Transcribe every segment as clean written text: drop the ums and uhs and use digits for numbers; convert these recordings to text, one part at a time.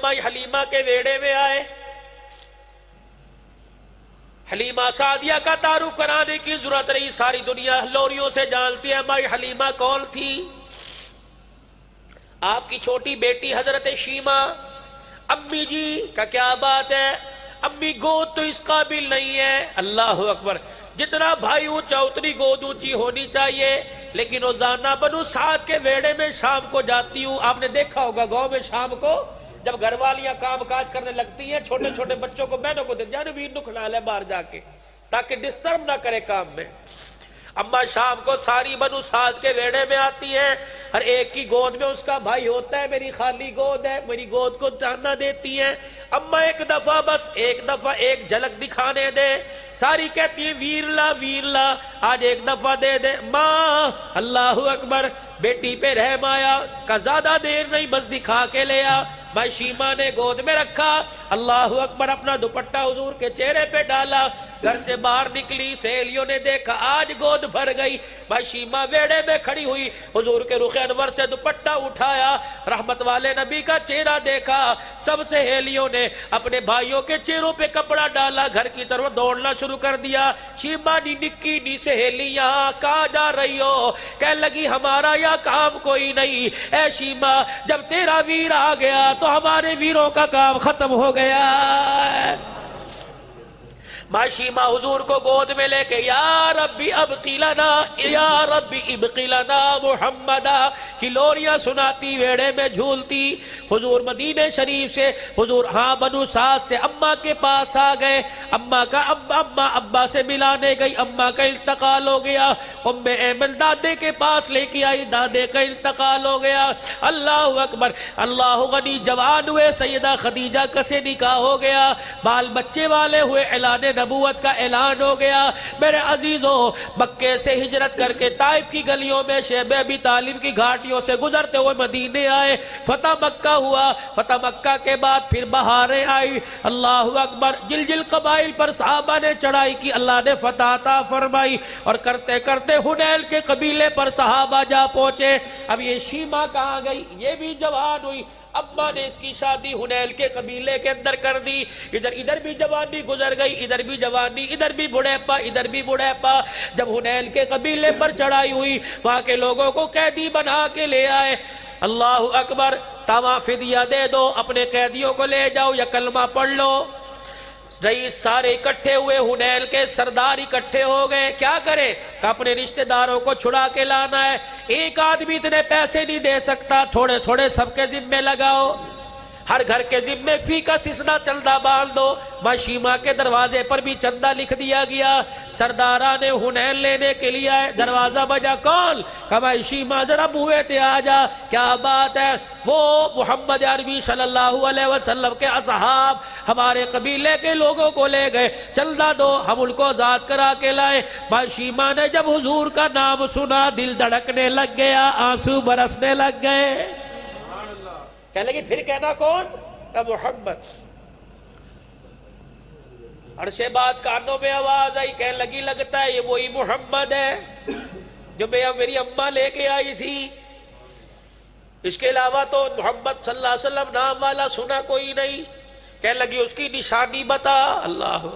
مائی حلیمہ کے ویڑے میں آئے. حلیمہ سعدیہ کا تعارف کرانے کی ضرورت نہیں، ساری دنیا لوریوں سے جانتی ہے مائی حلیمہ کون تھی. آپ کی چھوٹی بیٹی حضرت شیمہ. امی جی کا کیا بات ہے، امی گود تو اس قابل نہیں ہے. اللہ اکبر، جتنا بھائی اونچا اتنی گود اونچی ہونی چاہیے. لیکن روزانہ بنو سعد کے ویڑے میں شام کو جاتی ہوں. آپ نے دیکھا ہوگا گاؤں میں شام کو جب گھر والیاں کام کاج کرنے لگتی ہیں، چھوٹے چھوٹے بچوں کو بہنوں کو دے جانو ویر نو کھلا لے باہر جا کے تاکہ ڈسٹرب نہ کرے کام میں. اما شام کو ساری بنو سعد کے ویڑے میں آتی ہے، ہر ایک کی گود میں اس کا بھائی ہوتا ہے. میری خالی گود ہے، میری گود کو جاننا دیتی ہے. اما ایک دفعہ، بس ایک دفعہ ایک جھلک دکھانے دے. ساری کہتی ہے ویر لا آج ایک دفعہ دے دے. ماں اللہ اکبر، بیٹی پہ رحم آیا کہ زیادہ دیر نہیں، بس دکھا کے لے آ. مائی شیمہ نے گود میں رکھا، اللہ اکبر، اپنا دوپٹہ حضور کے چہرے پہ ڈالا. گھر سے باہر نکلی، سہیلیوں نے دیکھا آج گود بھر گئی. مائی شیمہ ویڑے میں کھڑی ہوئی، حضور کے رخ انور سے دوپٹہ اٹھایا، رحمت والے نبی کا چہرہ دیکھا. سب سہیلیوں نے اپنے بھائیوں کے چہروں پہ کپڑا ڈالا، گھر کی طرف دوڑنا شروع کر دیا. شیمہ نی نکی نی سہیلیاں کہاں جا رہی ہو؟ کہنے لگی ہمارا یا کام کوئی نہیں. اے شیمہ، جب تیرا ویر آ گیا تو ہمارے ویروں کا کام ختم ہو گیا. ماں شیمہ حضور کو گود میں لے کے یا ربی ابقی لنا، یا ربی ابقی لنا محمدہ کی لوریاں سناتی، ویڑے میں جھولتی. حضور مدینہ شریف سے حضور بنو سعد سے اماں کے پاس آ گئے. اماں کا اماں ابا سے ملانے گئی، اماں کا انتقال ہو گیا. ام ایمن دادے کے پاس لے کے آئی، دادے کا انتقال ہو گیا. اللہ اکبر، اللہ غنی، جوان ہوئے، سیدہ خدیجہ کا سے نکاح ہو گیا، بال بچے والے ہوئے، اعلان نبوت کا اعلان ہو گیا. میرے عزیزوں، مکے سے ہجرت کر کے طائف کی گلیوں میں شیب ابی طالب کی گھاٹیوں سے گزرتے ہوئے مدینے آئے. فتح مکہ ہوا، فتح مکہ کے بعد پھر بہاریں آئی. اللہ اکبر، جل قبائل پر صحابہ نے چڑھائی کی، اللہ نے فتح عطا فرمائی. اور کرتے کرتے حنیل کے قبیلے پر صحابہ جا پہنچے. اب یہ شیمہ کہاں گئی؟ یہ بھی جوان ہوئی. ابا نے اس کی شادی حنیل کے قبیلے کے اندر کر دی. ادھر بھی جوانی گزر گئی، ادھر بھی جوانی، ادھر بھی بڑھاپا، ادھر بھی بڑھاپا. جب حنیل کے قبیلے پر چڑھائی ہوئی، وہاں کے لوگوں کو قیدی بنا کے لے آئے. اللہ اکبر، تمام فدیہ دے دو، اپنے قیدیوں کو لے جاؤ یا کلمہ پڑھ لو. رئیس سارے اکٹھے ہوئے، حنیل کے سردار اکٹھے ہو گئے. کیا کرے کہ اپنے رشتہ داروں کو چھڑا کے لانا ہے. ایک آدمی اتنے پیسے نہیں دے سکتا، تھوڑے تھوڑے سب کے ذمے لگاؤ. ہر گھر کے ذمے فی کا سسنا چندہ باندھ دو. ماں شیمہ کے دروازے پر بھی چندہ لکھ دیا گیا. سرداران حنین لینے کے لیے آئے، دروازہ بجا، کون؟ کہ ماں شیمہ ذرا بوئے تے آجا. کیا بات ہے؟ وہ محمد عربی صلی اللہ علیہ وسلم کے اصحاب ہمارے قبیلے کے لوگوں کو لے گئے، چندہ دو، ہم ان کو آزاد کرا کے لائے. ماں شیمہ نے جب حضور کا نام سنا، دل دھڑکنے لگ گیا، آنسو برسنے لگ گئے. کہنے لگی پھر کہنا کون؟ کہ محمد. عرصے بعد کانوں میں آواز آئی، کہنے لگی لگتا ہے یہ وہی محمد ہے جو میری اماں لے کے آئی تھی. اس کے علاوہ تو محمد صلی اللہ علیہ وسلم نام والا سنا کوئی نہیں. کہنے لگی اس کی نشانی بتا. اللہ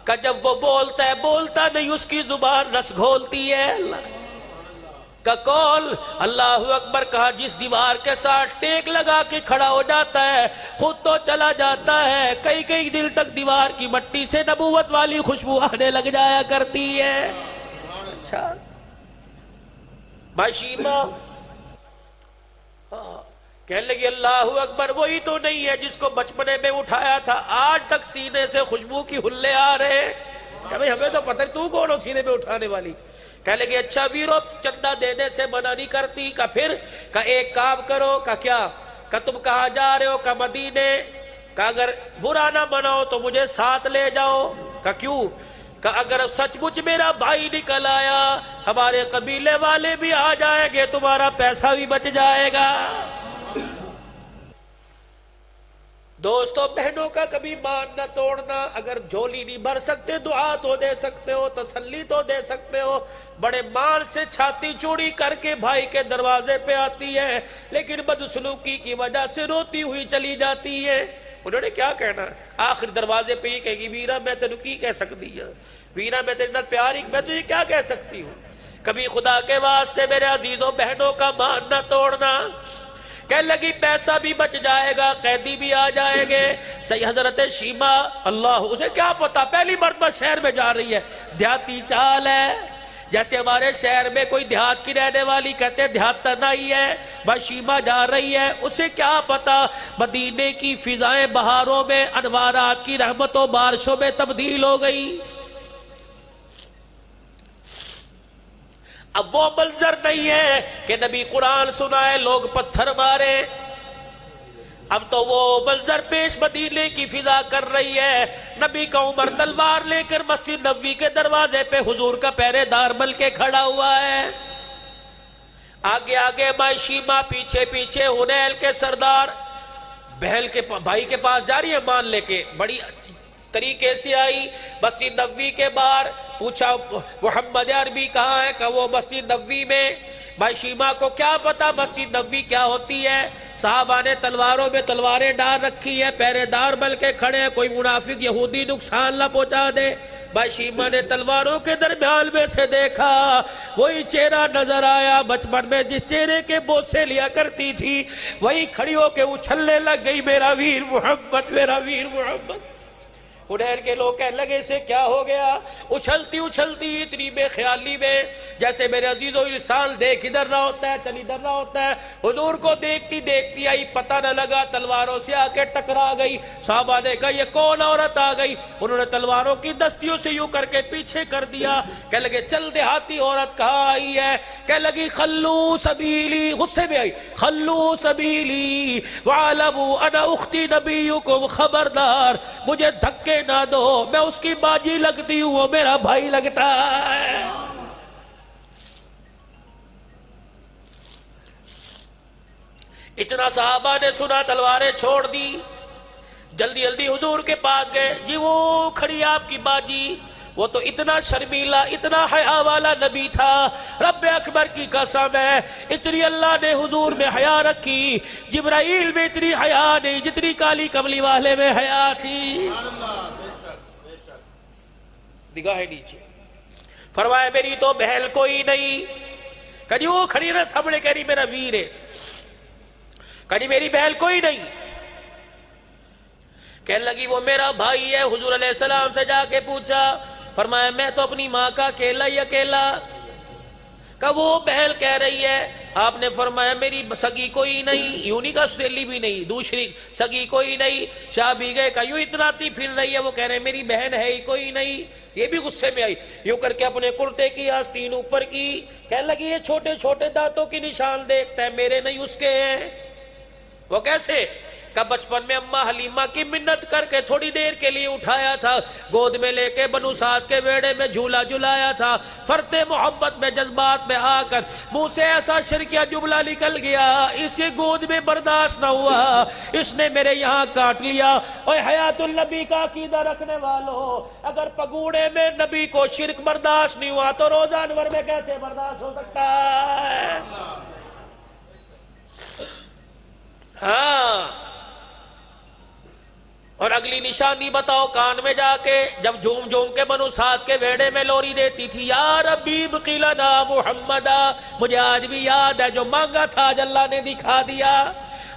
کہ جب وہ بولتا ہے، بولتا نہیں، اس کی زبان رس گھولتی ہے. اللہ کا کول. اللہ اکبر. کہا جس دیوار کے ساتھ ٹیک لگا کے کھڑا ہو جاتا ہے خود تو چلا جاتا ہے، کئی کئی دل تک دیوار کی مٹی سے نبوت والی خوشبو آنے لگ جایا کرتی ہے. اچھا ماں شیمہ کہنے لگی اللہ اکبر، وہی تو نہیں ہے جس کو بچپنے میں اٹھایا تھا، آج تک سینے سے خوشبو کی ہلے آ رہے. کہ بھئی ہمیں تو پتہ تو کون ہو سینے میں اٹھانے والی. کہنے لگے اچھا ویرو، چندہ دینے سے منع نہیں کرتی. کہ پھر کہ ایک کام کرو. کہ کیا؟ کہ تم کہاں جا رہے ہو؟ کہ مدینے. کہ اگر برا نہ مناؤ تو مجھے ساتھ لے جاؤ. کہ کیوں؟ کہ اگر سچ مچ میرا بھائی نکل آیا، ہمارے قبیلے والے بھی آ جائیں گے، تمہارا پیسہ بھی بچ جائے گا. دوستو، بہنوں کا کبھی مان نہ توڑنا. اگر جھولی نہیں بھر سکتے، دعا تو دے سکتے ہو، تسلی تو دے سکتے ہو. بڑے مان سے چھاتی چوڑی کر کے بھائی کے دروازے پہ آتی ہے، لیکن بدسلوکی کی وجہ سے روتی ہوئی چلی جاتی ہے. انہوں نے کیا کہنا؟ آخر دروازے پہ ہی کہے گی ویرا میں تینوں کی کہہ سکتی ہوں، ویرا میں تیرے نال پیار ہی، میں تجھے کیا کہہ سکتی ہوں۔ کبھی خدا کے واسطے میرے عزیزوں بہنوں کا مان نہ توڑنا۔ کہنے لگی پیسہ بھی بچ جائے گا، قیدی بھی آ جائیں گے۔ صحیح حضرت شیما، اللہ اسے کیا پتا، پہلی مرتبہ شہر میں جا رہی ہے، دیہاتی چال ہے، جیسے ہمارے شہر میں کوئی دیہات کی رہنے والی کہتے ہیں دیہات تنا ہی ہے، بھائی شیما جا رہی ہے، اسے کیا پتا مدینے کی فضائیں بہاروں میں انوارات کی رحمتوں بارشوں میں تبدیل ہو گئی۔ اب وہ منظر نہیں ہے کہ نبی قرآن سنائے لوگ پتھر مارے، اب تو وہ منظر پیش مدینے کی فضا کر رہی ہے۔ نبی کا عمر تلوار لے کر مسجد نبوی کے دروازے پہ حضور کا پہرے دار بن کے کھڑا ہوا ہے، آگے آگے مائی شیما، پیچھے پیچھے حنیل کے سردار بہل کے بھائی کے پاس جا رہی ہے مان لے کے، بڑی طریقے سے آئی مسجد نبوی کے باہر، پوچھا محمد عربی کہاں ہے؟ کہ وہ مسجد نبوی میں۔ بھائی شیما کو کیا پتا مسجد نبوی کیا ہوتی ہے، صحابہ نے تلواروں میں تلواریں ڈال رکھی ہے، پہرے دار بل کے کھڑے ہیں، کوئی منافق یہودی نقصان نہ پہنچا دے۔ بھائی شیما نے تلواروں کے درمیان میں سے دیکھا، وہی چہرہ نظر آیا بچپن میں جس چہرے کے بوسے لیا کرتی تھی، وہی کھڑی ہو کے اچھلنے لگ گئی، میرا ویر محمد، میرا ویر محمد۔ حنین کے لوگ کہنے لگے اسے کیا ہو گیا؟ اچھلتی اچھلتی اتنی بے خیالی میں، جیسے میرے عزیزو انسان دیکھ ادھر رہا ہوتا ہے چل ادھر رہا ہوتا ہے، حضور کو دیکھتی دیکھتی آئی، پتہ نہ لگا تلواروں سے آ کے ٹکرا گئی۔ صحابہ نے کہا یہ کون عورت آ گئی؟ انہوں نے تلواروں کی دستیوں سے یوں کر کے پیچھے کر دیا، کہنے لگے چل دیہاتی عورت کہاں آئی ہے؟ کہنے لگی خلو سبیلی، غصے میں آئی، خلو سبیلی وعلموا انا اختی نبیکم، خبردار مجھے دھکے نہ دو، میں اس کی باجی لگتی ہوں، وہ میرا بھائی لگتا ہے۔ اتنا صحابہ نے سنا، تلواریں چھوڑ دی، جلدی جلدی حضور کے پاس گئے، جی وہ کھڑی آپ کی باجی، وہ تو اتنا شرمیلا اتنا حیا والا نبی تھا، رب اکبر کی قسم ہے اتنی اللہ نے حضور میں حیا رکھی، جبرائیل میں اتنی حیا نہیں جتنی کالی کملی والے میں حیا تھی۔ نگاہ نیچے فرمایا میری تو بہل کوئی نہیں، کہنی وہ کھڑی نہ سامنے کہہ رہی میرا ویر ہے، کہنی میری بہل کوئی نہیں، کہنے لگی وہ میرا بھائی ہے۔ حضور علیہ السلام سے جا کے پوچھا، فرمایا میں تو اپنی ماں کا اکیلا ہی اکیلا، کہ وہ بہل کہہ رہی ہے۔ آپ نے فرمایا میری سگی کوئی نہیں، یوں نہیں کہا سہیلی بھی نہیں، دوسری سگی کوئی نہیں۔ شاہ بھی گئے کہ یوں اتراتی پھر رہی ہے، وہ کہہ رہے میری بہن ہے ہی کوئی نہیں۔ یہ بھی غصے میں آئی، یوں کر کے اپنے کرتے کی آستین اوپر کی، کہنے لگی یہ چھوٹے چھوٹے دانتوں کی نشان دیکھتا ہے، میرے نہیں اس کے ہیں۔ وہ کیسے؟ کہ بچپن میں اماں حلیمہ کی منت کر کے تھوڑی دیر کے لیے اٹھایا تھا، گود میں لے کے بنو سعد کے بیڑے میں جھولا جھلایا تھا، فرط محبت میں جذبات میں آ کر منہ سے ایسا شرکیہ جملہ نکل گیا، اسے گود میں برداشت نہ ہوا، اس نے میرے یہاں کاٹ لیا۔ اوہ حیات النبی کا عقیدہ رکھنے والوں، اگر پگوڑے میں نبی کو شرک برداشت نہیں ہوا تو روزہ انور میں کیسے برداشت ہو سکتا ہے؟ ہاں، اور اگلی نشانی بتاؤ، کان میں جا کے جب جھوم جھوم کے بنو سعد کے بیڑے میں لوری دیتی تھی، یا ربی ابقی لنا محمدا، مجھے آج بھی یاد ہے جو مانگا تھا آج اللہ نے دکھا دیا۔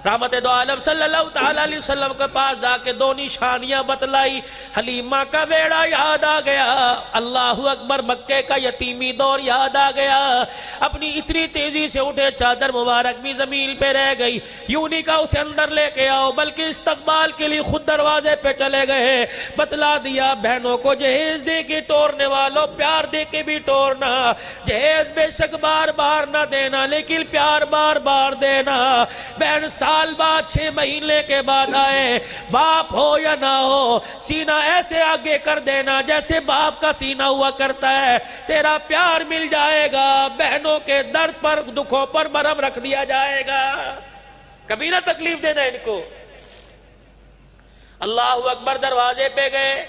رحمت دو عالم صلی اللہ تعالیٰ علیہ وسلم کے پاس جا کے دو نشانیاں بتلائی، حلیمہ کا بیڑا یاد آ گیا، اللہ اکبر، مکے کا یتیمی دور یاد آ گیا، اپنی اتنی تیزی سے اٹھے چادر مبارک بھی زمین پہ رہ گئی، یوں نہیں کہا اسے اندر لے کے آؤ، بلکہ استقبال کے لیے خود دروازے پہ چلے گئے، بتلا دیا بہنوں کو جہیز دے کے ٹورنے والوں، پیار دے کے بھی ٹورنا، جہیز بے شک بار بار نہ دینا لیکن پیار بار بار دینا۔ بہن سال بعد 6 مہینے کے بعد آئے، باپ ہو یا نہ ہو، سینہ ایسے آگے کر دینا جیسے باپ کا سینہ ہوا کرتا ہے، تیرا پیار مل جائے گا، بہنوں کے درد پر دکھوں پر مرہم رکھ دیا جائے گا، کبھی نہ تکلیف دینا ان کو۔ اللہ اکبر، دروازے پہ گئے،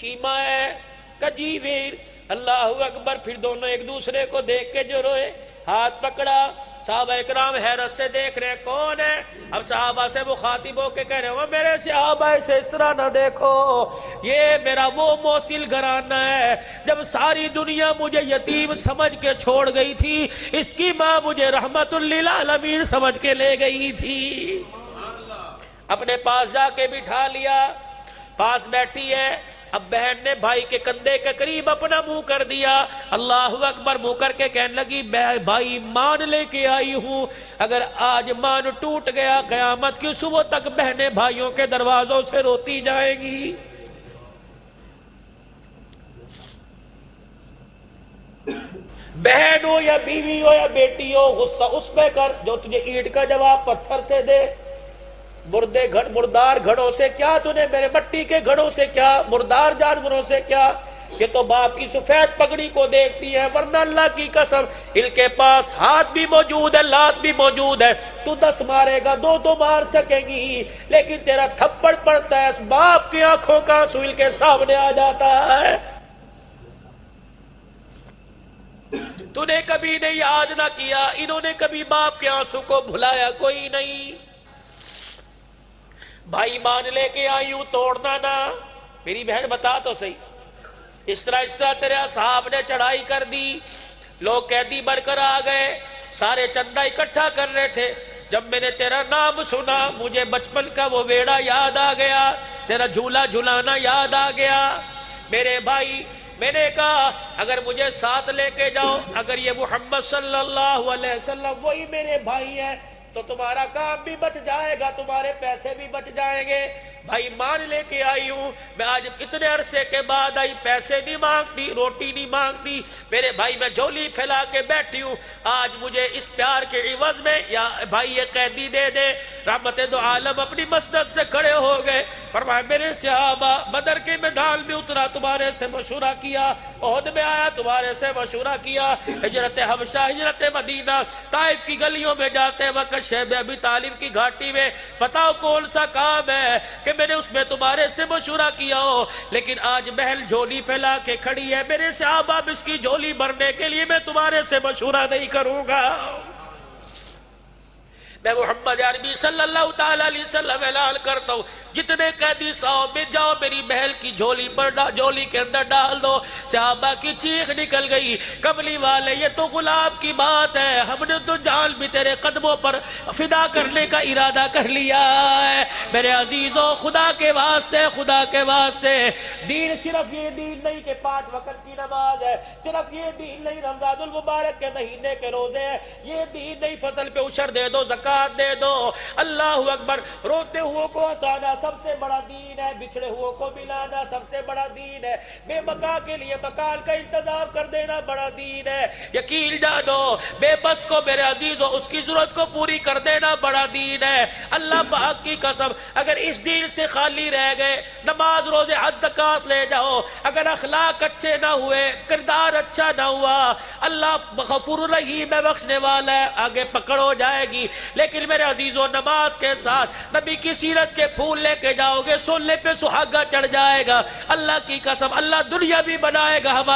شیما ہے کجی ویر، اللہ اکبر، پھر دونوں ایک دوسرے کو دیکھ کے جو روئے، ہاتھ پکڑا، صحابہ اکرام حیرت سے دیکھ رہے کون ہے. اب صحابہ سے مخاطب ہو کے کہہ رہے ہو میرے صحابہ سے اس طرح نہ دیکھو، یہ میرا وہ موصل گھرانہ ہے، جب ساری دنیا مجھے یتیم سمجھ کے چھوڑ گئی تھی، اس کی ماں مجھے رحمت للعالمین سمجھ کے لے گئی تھی. اپنے پاس جا کے بٹھا لیا، پاس بیٹھی ہے. اب بہن نے بھائی کے کندھے کے قریب اپنا منہ کر دیا، اللہ اکبر منہ کر کے کہنے لگی بھائی مان لے کے آئی ہوں، اگر آج مان ٹوٹ گیا قیامت کی صبح تک بہنیں بھائیوں کے دروازوں سے روتی جائیں گی. بہن ہو یا بیوی ہو یا بیٹی ہو، غصہ اس پہ کر جو تجھے اینٹ کا جواب پتھر سے دے. مردار گھڑوں سے کیا تُنے، میرے مٹی کے گھڑوں سے کیا، مردار جانوروں سے کیا. یہ تو باپ کی سفید پگڑی کو دیکھتی ہے، ورنہ اللہ کی قسم ان کے پاس ہاتھ بھی موجود ہے، لات بھی موجود ہے. تو 10 مارے گا، 2 تو مار سکے گی، لیکن تیرا تھپڑ پڑتا ہے، اس باپ کی آنکھوں کا آنسو ان کے سامنے آ جاتا ہے. تو نے کبھی نہیں یاد نہ کیا، انہوں نے کبھی باپ کے آنسو کو بھلایا کوئی نہیں. بھائی مان لے کے آئی ہوں، توڑنا نہ. میری بہن بتا تو صحیح، اس طرح تیرے اصحاب نے چڑھائی کر دی، لوگ قیدی بن کر آ گئے، سارے چندہ اکٹھا کر رہے تھے. جب میں نے تیرا نام سنا مجھے بچپن کا وہ ویڑا یاد آ گیا، تیرا جھولا جھلانا یاد آ گیا. میرے بھائی، میں نے کہا اگر مجھے ساتھ لے کے جاؤ، اگر یہ محمد صلی اللہ علیہ وسلم وہی میرے بھائی ہیں تو تمہارا کام بھی بچ جائے گا، تمہارے پیسے بھی بچ جائیں گے. بھائی مان لے کے آئی ہوں، میں آج اتنے عرصے کے بعد آئی، پیسے نہیں مانگتی، روٹی نہیں مانگتی. میرے بھائی میں جھولی پھیلا کے بیٹھی ہوں، آج مجھے اس پیار کے عوض میں یا بھائی یہ قیدی دے دے. رحمت دو عالم اپنی مسند سے کھڑے ہو گئے، فرمایا میرے صحابہ بدر کے میدان میں اترا تمہارے سے مشورہ کیا، احد میں آیا تمہارے سے مشورہ کیا، ہجرت حبشہ، ہجرت مدینہ، طائف کی گلیوں میں جاتے وقت شیب ابی طالب کی گھاٹی میں بتاؤ کون سا کام ہے کہ میں نے اس میں تمہارے سے مشورہ کیا ہو. لیکن آج بہل جھولی پھیلا کے کھڑی ہے، میرے صحابہ اس کی جھولی بھرنے کے لیے میں تمہارے سے مشورہ نہیں کروں گا. میں محمد عربی صلی اللہ تعالی علیہ وسلم اعلان کرتا ہوں، جتنے قیدی ساؤ میں جاؤ میری بہل کی جھولی پر جھولی کے اندر ڈال دو. صحابہ کی چیخ نکل گئی، کملی والے یہ تو غلام کی بات ہے، ہم نے تو جان بھی تیرے قدموں پر فدا کرنے کا ارادہ کر لیا ہے. میرے عزیزوں، خدا کے واسطے، خدا کے واسطے، دین صرف یہ دین نہیں کہ 5 وقت کی نماز ہے، صرف یہ دین نہیں رمضان المبارک کے مہینے کے روزے ہیں، یہ دین نہیں فصل پہ عشر دے دو، زکات دے دو. اللہ اکبر، روتے ہوئے کو ہنسانا سب سے بڑا دین ہے، بچھڑے ہوئے کو ملانا سب سے بڑا دین ہے، بے بقا کے لیے مکان کا انتظام کر دینا بڑا دین ہے. یقین جانو بے بس کو میرے عزیزوں اس کی ضرورت کو پوری کر دینا بڑا دین ہے. اللہ پاک کی قسم اگر اس دین سے خالی رہ گئے، نماز روزے حج زکات لے جاؤ، اگر اخلاق اچھے نہ ہوئے، کردار اچھا نہ ہوا، اللہ غفور رحیم ہے، بخشنے والا ہے، آگے پکڑ ہو جائے گی. لیکن میرے عزیزوں نماز کے ساتھ نبی کی سیرت کے پھول لے کے جاؤ گے، سننے پہ سہاگا چڑھ جائے گا. اللہ کی قسم اللہ دنیا بھی بنائے گا ہمارے